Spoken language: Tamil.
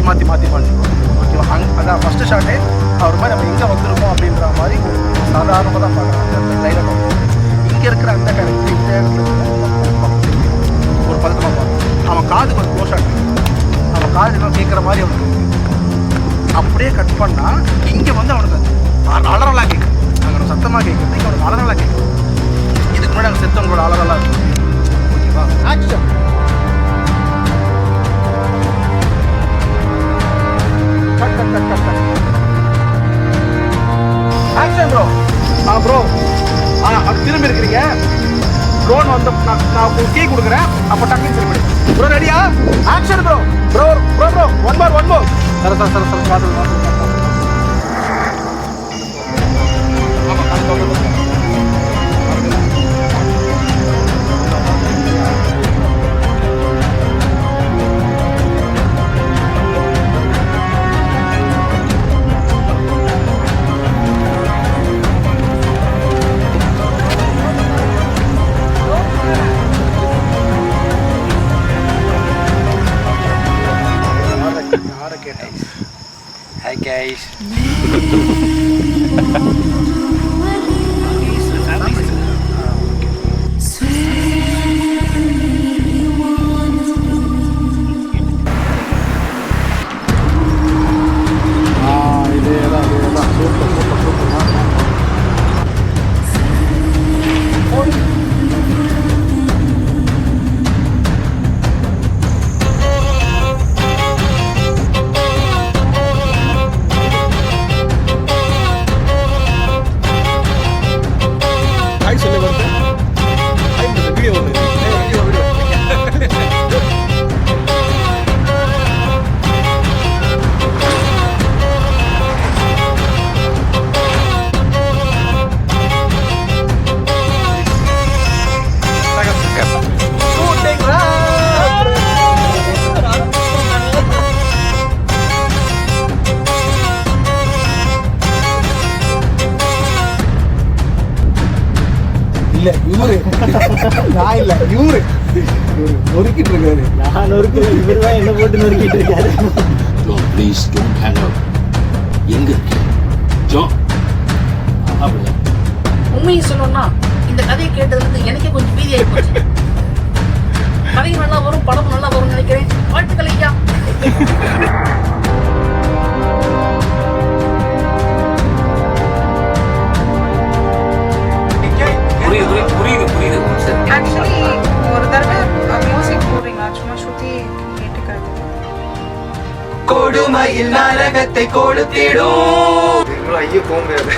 மாற்றி ஓகேவா. அதான் ஃபஸ்ட்டு ஷாட்டே அவர் மாதிரி நம்ம எங்கே வந்துருமோ அப்படின்ற மாதிரி சாதாரணமாக தான் பார்க்குறாங்க லைனில். இங்கே இருக்கிற அந்த கேரக்டர் இந்த ஒரு பதட்டமாக பார்க்கணும். அவன் காதுக்கு ஒரு க்ளோஸ் ஷாட், அவன் காதுலாம் கேட்குற மாதிரி அவனுக்கு அப்படியே கட் பண்ணால் இங்கே வந்து அவனுக்கு அலறலாக கேட்கும். அங்கே சத்தமாக கேட்குறது இங்கே அவனுக்கு அலறலாக கேட்கும். இதுக்கு முன்னாடி அங்கே செத்தவங்களோட அலறலாக இருக்கும். ஓகேவா. Action action bro. ப்ரோ அது திரும்பி இருக்கிறீங்க. ட்ரோன் வந்து நான் உங்களுக்கு கீ கொடுக்குறேன். அப்போ டக்குன்னு திரும்பி ப்ரோ. ரெடியா? Action bro. Bro one more sir பார்த்து Hi guys. இல்லை இவரு நான் இல்லை இவரு நொறுக்கிட்டு இருக்காரு. நான் நொறுக்கிறேன், இவர் தான் என்ன போட்டு நொறுக்கிட்டு இருக்காரு. ப்ளீஸ் டோன்ட் ஹேங் அப். எங்க இருக்கு ஜோ? உண்மையை சொல்லணும்னா இந்த கதையை கேட்டதுலேருந்து எனக்கே கொஞ்சம் பீதியாகி போச்சு. கதையும் நல்லா வரும், படமும் நல்லா வரும்னு நினைக்கிறேன். வாழ்த்துக்கள் ஐயா. புரியுது. ஆக்சுவலி ஒரு தடவை மியூசிக் போடுறீங்களா? சும்மா ஸ்ருதி கேட்டுக்கிறது. கொடுமையில் நரகத்தை கொடுத்திடும். ஐயோ போக முடியாது.